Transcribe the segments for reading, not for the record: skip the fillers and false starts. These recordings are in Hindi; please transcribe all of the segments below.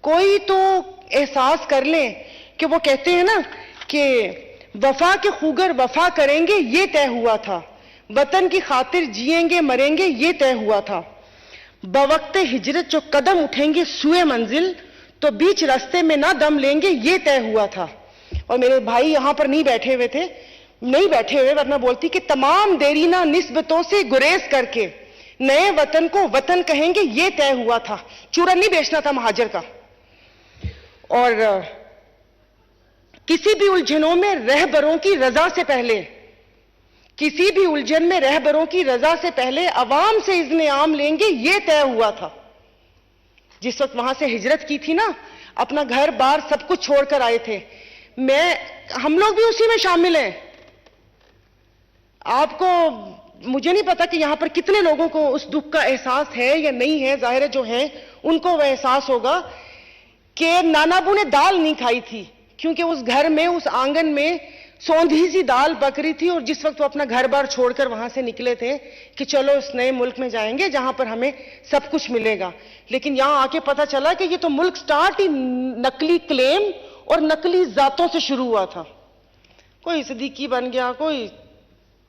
कोई तो एहसास कर ले कि वो कहते हैं ना कि वफा के खूगर वफा करेंगे ये तय हुआ था, वतन की खातिर जिएंगे मरेंगे ये तय हुआ था, बवक्त हिजरत जो कदम उठेंगे सुए मंजिल तो बीच रास्ते में ना दम लेंगे ये तय हुआ था। और मेरे भाई यहां पर नहीं बैठे हुए थे, नहीं बैठे हुए, वरना बोलती कि तमाम देरीना निस्बतों से गुरेज करके नए वतन को वतन कहेंगे ये तय हुआ था। चूरन नहीं बेचना था महाजर का। और किसी भी उलझनों में रहबरों की रजा से पहले, किसी भी उलझन में रहबरों की रजा से पहले अवाम से इज़्ने आम लेंगे ये तय हुआ था। जिस वक्त वहां से हिजरत की थी ना, अपना घर बार सब कुछ छोड़कर आए थे, हम लोग भी उसी में शामिल हैं। आपको, मुझे नहीं पता कि यहां पर कितने लोगों को उस दुख का एहसास है या नहीं है, जाहिर है जो है उनको वह एहसास होगा कि नानाबू ने दाल नहीं खाई थी क्योंकि उस घर में, उस आंगन में सौंधी सी दाल पक रही थी। और जिस वक्त वो अपना घर बार छोड़कर वहां से निकले थे कि चलो इस नए मुल्क में जाएंगे जहां पर हमें सब कुछ मिलेगा, लेकिन यहां आके पता चला कि ये तो मुल्क स्टार्ट ही नकली क्लेम और नकली जातों से शुरू हुआ था। कोई सिद्दीकी बन गया, कोई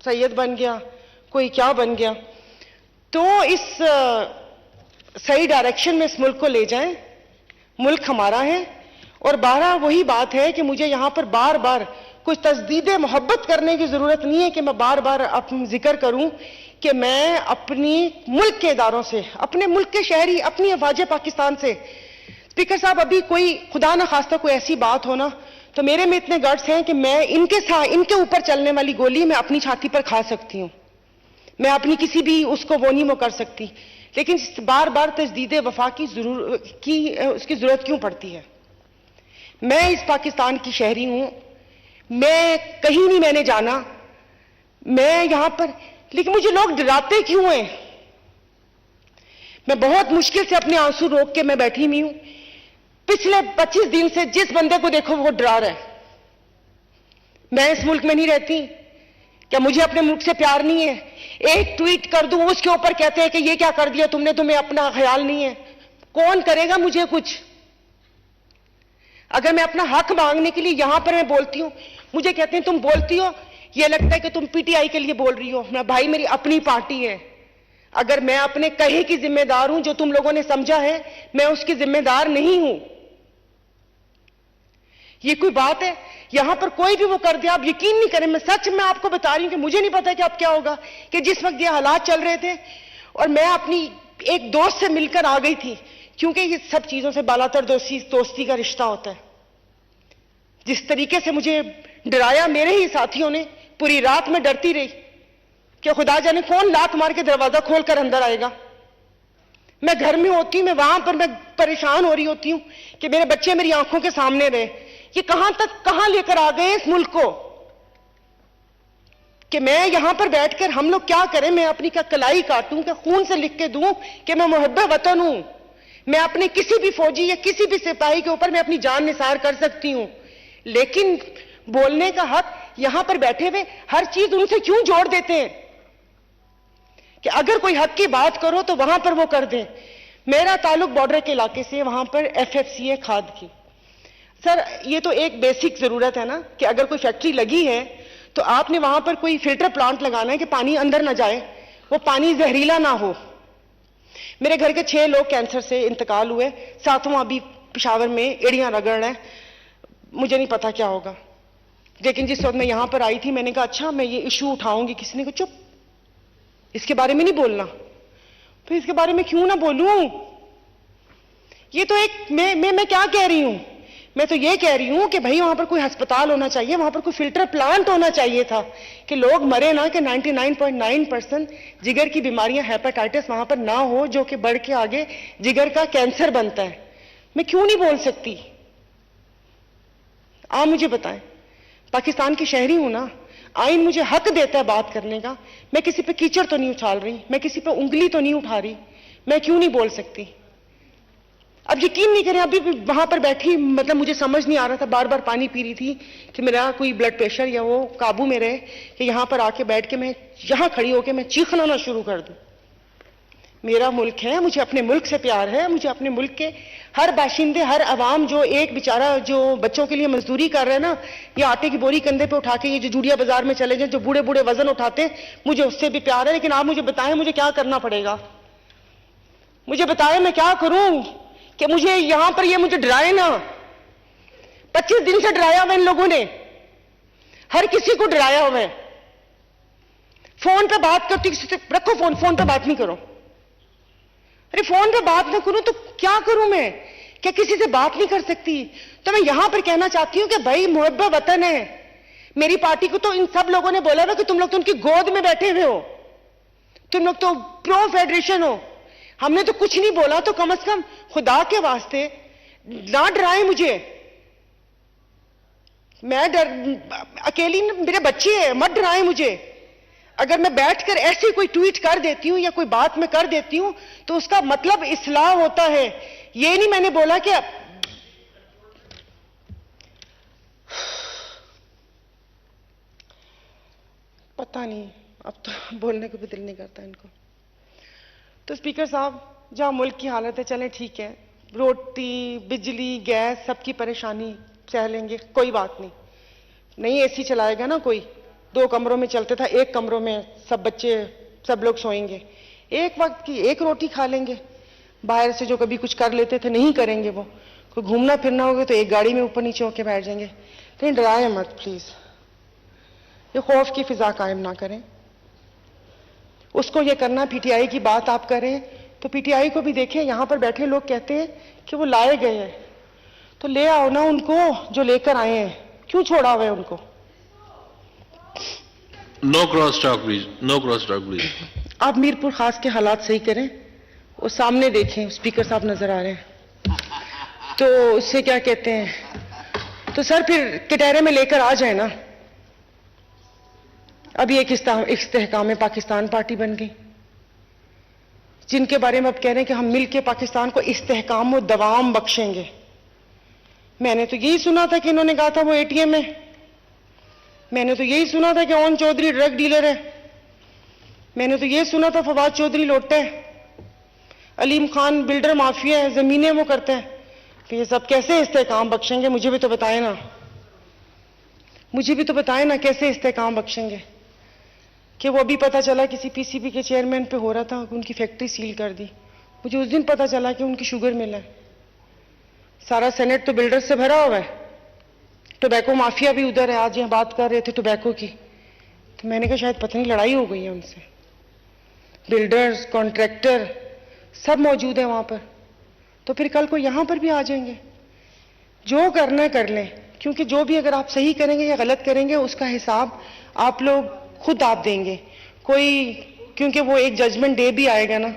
सैयद बन गया, कोई क्या बन गया। तो इस सही डायरेक्शन में इस मुल्क को ले जाएं। मुल्क हमारा है। और 12 वही बात है कि मुझे यहां पर बार बार कोई तजदीद मोहब्बत करने की जरूरत नहीं है कि मैं बार बार जिक्र करूं कि मैं अपनी मुल्क के इदारों से, अपने मुल्क के शहरी, अपनी अफवाज पाकिस्तान से, स्पीकर साहब अभी कोई खुदा न खास्ता कोई ऐसी बात हो ना, तो मेरे में इतने गट्स हैं कि मैं इनके ऊपर चलने वाली गोली मैं अपनी छाती पर खा सकती हूं। मैं अपनी किसी भी उसको वो नहीं वो कर सकती, लेकिन बार बार तजदीद वफा की उसकी जरूरत क्यों पड़ती है। मैं इस पाकिस्तान की शहरी हूं, मैं कहीं नहीं मैंने जाना, मैं यहां पर, लेकिन मुझे लोग डराते क्यों हैं। मैं बहुत मुश्किल से अपने आंसू रोक के मैं बैठी हुई हूं। पिछले 25 दिन से जिस बंदे को देखो वो डरा रहा है। मैं इस मुल्क में नहीं रहती, क्या मुझे अपने मुल्क से प्यार नहीं है? एक ट्वीट कर दूं उसके ऊपर कहते हैं कि ये क्या कर दिया तुमने, तुम्हें अपना ख्याल नहीं है। कौन करेगा मुझे कुछ? अगर मैं अपना हक मांगने के लिए यहां पर मैं बोलती हूं, मुझे कहते हैं तुम बोलती हो, ये लगता है कि तुम पीटीआई के लिए बोल रही हो। मैं भाई, मेरी अपनी पार्टी है। अगर मैं अपने कहे की जिम्मेदार हूं, जो तुम लोगों ने समझा है, मैं उसकी जिम्मेदार नहीं हूं। ये कोई बात है? यहां पर कोई भी वो कर दे, आप यकीन नहीं करें, मैं सच में आपको बता रही हूं कि मुझे नहीं पता कि अब क्या होगा। कि जिस वक्त ये हालात चल रहे थे और मैं अपनी एक दोस्त से मिलकर आ गई थी, क्योंकि ये सब चीजों से बालातर दोस्ती का रिश्ता होता है। जिस तरीके से मुझे डराया मेरे ही साथियों ने, पूरी रात में डरती रही कि खुदा जाने कौन लात मार के दरवाजा खोलकर अंदर आएगा। मैं घर में होती हूं, मैं वहां पर मैं परेशान हो रही होती हूं कि मेरे बच्चे मेरी आंखों के सामने रहे। ये कहां लेकर आ गए इस मुल्क को कि मैं यहां पर बैठकर हम लोग क्या करें। मैं अपनी क्या कलाई काटूं, क्या खून से लिख के दूं कि मैं मुहब्बे वतन हूं। मैं अपने किसी भी फौजी या किसी भी सिपाही के ऊपर मैं अपनी जान निसार कर सकती हूं, लेकिन बोलने का हक यहां पर बैठे हुए हर चीज उनसे क्यों जोड़ देते हैं कि अगर कोई हक की बात करो तो वहां पर वो कर दें। मेरा ताल्लुक बॉर्डर के इलाके से, वहां पर एफएफसी है खाद की। सर, ये तो एक बेसिक जरूरत है ना कि अगर कोई फैक्ट्री लगी है तो आपने वहां पर कोई फिल्टर प्लांट लगाना है कि पानी अंदर ना जाए, वो पानी जहरीला ना हो। मेरे घर के 6 लोग कैंसर से इंतकाल हुए, 7वां अभी पेशावर में एड़ियां रगड़ रहे हैं। मुझे नहीं पता क्या होगा, लेकिन जिस वक्त मैं यहां पर आई थी मैंने कहा अच्छा मैं ये इशू उठाऊंगी। किसी ने कहा चुप, इसके बारे में नहीं बोलना। फिर इसके बारे में क्यों ना बोलूं? ये तो एक मैं क्या कह रही हूं? मैं तो ये कह रही हूं कि भाई वहां पर कोई अस्पताल होना चाहिए, वहां पर कोई फिल्टर प्लांट होना चाहिए था कि लोग मरे ना, कि 99.9% जिगर की बीमारियां, हेपेटाइटिस वहां पर ना हो, जो कि बढ़ के आगे जिगर का कैंसर बनता है। मैं क्यों नहीं बोल सकती? आप मुझे बताएं। पाकिस्तान की शहरी हूं ना, आइन मुझे हक देता है बात करने का। मैं किसी पे कीचड़ तो नहीं उछाल रही, मैं किसी पे उंगली तो नहीं उठा रही, मैं क्यों नहीं बोल सकती? अब यकीन नहीं करें, अभी भी वहां पर बैठी, मतलब मुझे समझ नहीं आ रहा था, बार बार पानी पी रही थी कि मेरा कोई ब्लड प्रेशर या वो काबू में रहे, कि यहां पर आके बैठ के मैं यहां खड़ी होकर मैं चीखना ना शुरू कर दूं। मेरा मुल्क है, मुझे अपने मुल्क से प्यार है, मुझे अपने मुल्क के हर बाशिंदे, हर आवाम, जो एक बेचारा जो बच्चों के लिए मजदूरी कर रहे हैं ना, ये आटे की बोरी कंधे पे उठा के, ये जो जूड़िया बाजार में चले जाए, जो बूढ़े बूढ़े वजन उठाते हैं, मुझे उससे भी प्यार है। लेकिन आप मुझे बताएं, मुझे क्या करना पड़ेगा? मुझे बताएं मैं क्या करूं कि मुझे यहां पर ये मुझे डराए ना। 25 दिन से डराया हुआ इन लोगों ने, हर किसी को डराया हुआ है। फोन पे बात करती, किसी से रखो फोन, फोन पे बात नहीं करो। अरे फोन पे बात ना करूं तो क्या करूं मैं? क्या किसी से बात नहीं कर सकती? तो मैं यहां पर कहना चाहती हूं कि भाई मुहब्बा वतन है। मेरी पार्टी को तो इन सब लोगों ने बोला ना कि तुम लोग तो उनकी गोद में बैठे हुए हो, तुम लोग तो प्रो फेडरेशन हो। हमने तो कुछ नहीं बोला, तो कम से कम खुदा के वास्ते ना डराए मुझे। मैं अकेली, मेरे बच्चे हैं, मत डराए मुझे। अगर मैं बैठकर ऐसी कोई ट्वीट कर देती हूं या कोई बात मैं कर देती हूं तो उसका मतलब इस्लाह होता है। ये नहीं मैंने बोला कि पता नहीं, अब तो बोलने को भी दिल नहीं करता इनको। तो स्पीकर साहब, जहां मुल्क की हालत है, चलें ठीक है, रोटी, बिजली, गैस, सबकी परेशानी सह लेंगे, कोई बात नहीं। नहीं एसी चलाएगा ना कोई, 2 कमरों में चलते था, 1 कमरों में सब बच्चे, सब लोग सोएंगे, एक वक्त की 1 रोटी खा लेंगे। बाहर से जो कभी कुछ कर लेते थे नहीं करेंगे वो। कोई घूमना फिरना होगा तो एक गाड़ी में ऊपर नीचे होके बैठ जाएंगे। लेकिन डराए मत प्लीज, ये खौफ की फिजा कायम ना करें। उसको ये करना, पीटीआई की बात आप करें तो पीटीआई को भी देखें। यहां पर बैठे लोग कहते हैं कि वो लाए गए हैं, तो ले आओ ना उनको जो लेकर आए हैं, क्यों छोड़ा हुआ है उनको? No cross talk please, no cross talk please. आप मीरपुर खास के हालात सही करें, वो सामने देखें, स्पीकर साहब नजर आ रहे हैं, तो उससे क्या कहते हैं, तो सर फिर कटहरे में लेकर आ जाए ना। अभी एक इस्तेहकाम पाकिस्तान पार्टी बन गई, जिनके बारे में अब कह रहे हैं कि हम मिलकर पाकिस्तान को इस्तेहकाम और दवाम बख्शेंगे। मैंने तो यही सुना था कि इन्होंने कहा था वो एटीएम है, मैंने तो यही सुना था कि ओन चौधरी ड्रग डीलर है, मैंने तो यही सुना था फवाद चौधरी लोटा है, अलीम खान बिल्डर माफिया है, जमीनें वो करते हैं। तो ये सब कैसे इस्तेहकाम बख्शेंगे? मुझे भी तो बताएं ना, मुझे भी तो बताएं ना कैसे इस्तेहकाम बख्शेंगे। कि वो अभी पता चला किसी पीसीबी के चेयरमैन पे हो रहा था, उनकी फैक्ट्री सील कर दी। मुझे उस दिन पता चला कि उनकी शुगर मिल है। सारा सेनेट तो बिल्डर से भरा हुआ है, टोबैको माफिया भी उधर है। आज यहाँ बात कर रहे थे टोबैको की, तो मैंने कहा शायद पता नहीं लड़ाई हो गई है उनसे। बिल्डर्स, कॉन्ट्रैक्टर सब मौजूद है वहां पर, तो फिर कल को यहां पर भी आ जाएंगे। जो करना है कर लें, क्योंकि जो भी अगर आप सही करेंगे या गलत करेंगे उसका हिसाब आप लोग खुद आप देंगे। कोई, क्योंकि वो एक जजमेंट डे भी आएगा ना,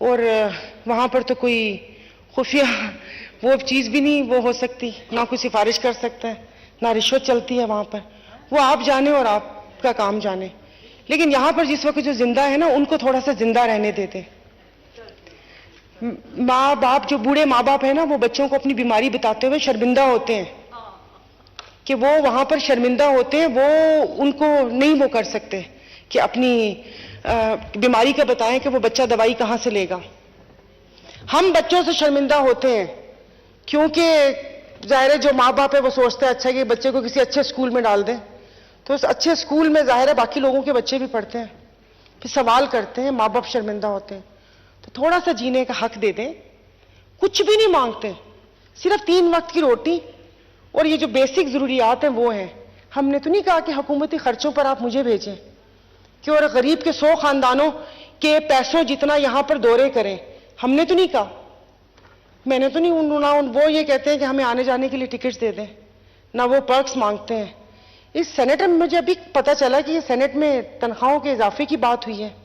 और वहां पर तो कोई खुफिया वो चीज भी नहीं वो हो सकती, ना कोई सिफारिश कर सकता है, ना रिश्वत चलती है वहां पर। वो आप जाने और आपका काम जाने। लेकिन यहां पर जिस वक्त जो जिंदा है ना, उनको थोड़ा सा जिंदा रहने देते। माँ बाप, जो बूढ़े माँ बाप है ना, वो बच्चों को अपनी बीमारी बताते हुए शर्मिंदा होते हैं कि वो वहां पर शर्मिंदा होते हैं, वो उनको नहीं वो कर सकते कि अपनी बीमारी का बताएं कि वो बच्चा दवाई कहां से लेगा। हम बच्चों से शर्मिंदा होते हैं क्योंकि जाहिर है जो माँ बाप है वो सोचता है अच्छा कि बच्चे को किसी अच्छे स्कूल में डाल दें, तो उस अच्छे स्कूल में जाहिर है बाकी लोगों के बच्चे भी पढ़ते हैं, फिर सवाल करते हैं, माँ बाप शर्मिंदा होते हैं। तो थोड़ा सा जीने का हक दे दें। कुछ भी नहीं मांगते, सिर्फ 3 वक्त की रोटी और ये जो बेसिक जरूरियात हैं वो हैं। हमने तो नहीं कहा कि हुकूमती खर्चों पर आप मुझे भेजें कि और गरीब के 100 खानदानों के पैसों जितना यहां पर दौरे करें, हमने तो नहीं कहा। मैंने तो नहीं, वो ये कहते हैं कि हमें आने जाने के लिए टिकट्स दे दें, ना वो पर्क्स मांगते हैं। इस सेनेट में मुझे अभी पता चला कि ये सेनेट में तनख्वाहों के इजाफे की बात हुई है।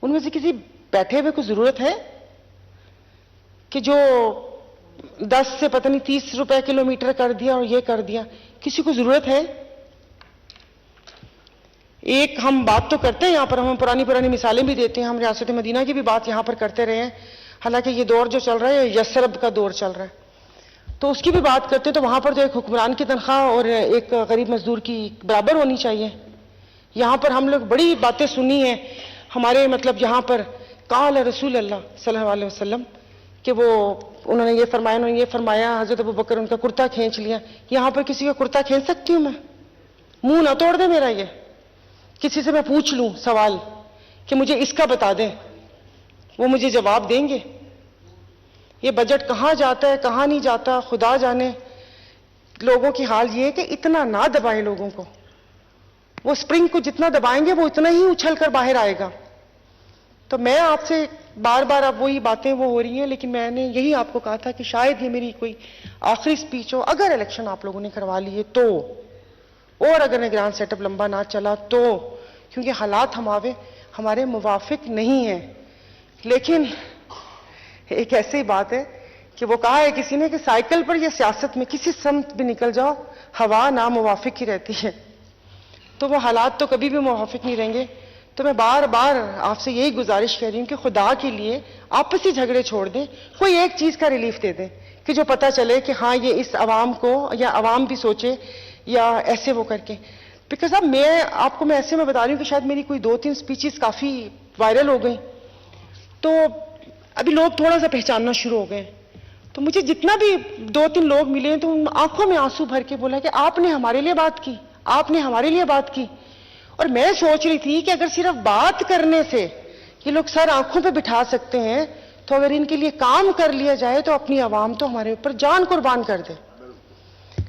उनमें से किसी बैठे हुए को जरूरत है कि जो 10 से पता नहीं 30 रुपए किलोमीटर कर दिया और ये कर दिया? किसी को जरूरत है? एक हम बात तो करते हैं यहां पर, हम पुरानी मिसालें भी देते हैं, हम रियासत मदीना की भी बात यहां पर करते रहे हैं। हालांकि ये दौर जो चल रहा है यसरब का दौर चल रहा है, तो उसकी भी बात करते हैं। तो वहां पर तो एक हुक्मरान की तनख्वाह और एक गरीब मजदूर की बराबर होनी चाहिए। यहां पर हम लोग बड़ी बातें सुनी है, हमारे मतलब यहां पर काल रसूल अल्लाह सल्लल्लाहु अलैहि वसल्लम कि वो उन्होंने ये फरमाया हजरत अबू बकर उनका कुर्ता खींच लिया। यहाँ पर किसी का कुर्ता खींच सकती हूँ मैं? मुंह ना तोड़ दे मेरा। ये किसी से मैं पूछ लूं सवाल कि मुझे इसका बता दें, वो मुझे जवाब देंगे? ये बजट कहाँ जाता है कहाँ नहीं जाता खुदा जाने। लोगों की हाल ये है कि इतना ना दबाएं लोगों को। वो स्प्रिंग को जितना दबाएंगे वो इतना ही उछल कर बाहर आएगा। तो मैं आपसे बार बार अब वही बातें वो हो रही हैं, लेकिन मैंने यही आपको कहा था कि शायद ये मेरी कोई आखिरी स्पीच हो। अगर इलेक्शन आप लोगों ने करवा लिए तो, और अगर निगरान सेटअप लंबा ना चला तो, क्योंकि हालात हमारे मुवाफिक नहीं है। लेकिन एक ऐसी बात है कि वो कहा है किसी ने कि साइकिल पर या सियासत में किसी समत भी निकल जाओ हवा ना मुवाफिक ही रहती है। तो वो हालात तो कभी भी मुवाफिक नहीं रहेंगे। तो मैं बार बार आपसे यही गुजारिश कर रही हूं कि खुदा के लिए आपसी झगड़े छोड़ दें, कोई एक चीज का रिलीफ दे दें कि जो पता चले कि हाँ ये इस अवाम को, या अवाम भी सोचे या ऐसे वो करके। बिकॉज अब मैं ऐसे में बता रही हूँ कि शायद मेरी कोई 2-3 स्पीचेस काफी वायरल हो गई, तो अभी लोग थोड़ा सा पहचानना शुरू हो गए। तो मुझे जितना भी 2-3 लोग मिले तो आंखों में आंसू भर के बोला कि आपने हमारे लिए बात की, आपने हमारे लिए बात की। और मैं सोच रही थी कि अगर सिर्फ बात करने से ये लोग सर आंखों पे बिठा सकते हैं, तो अगर इनके लिए काम कर लिया जाए तो अपनी आवाम तो हमारे ऊपर जान कुर्बान कर दे।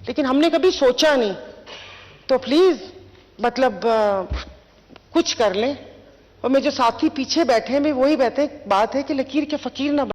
लेकिन हमने कभी सोचा नहीं। तो प्लीज मतलब कुछ कर लें। और मेरे जो साथी पीछे बैठे हैं, वही बात है कि लकीर के फकीर ना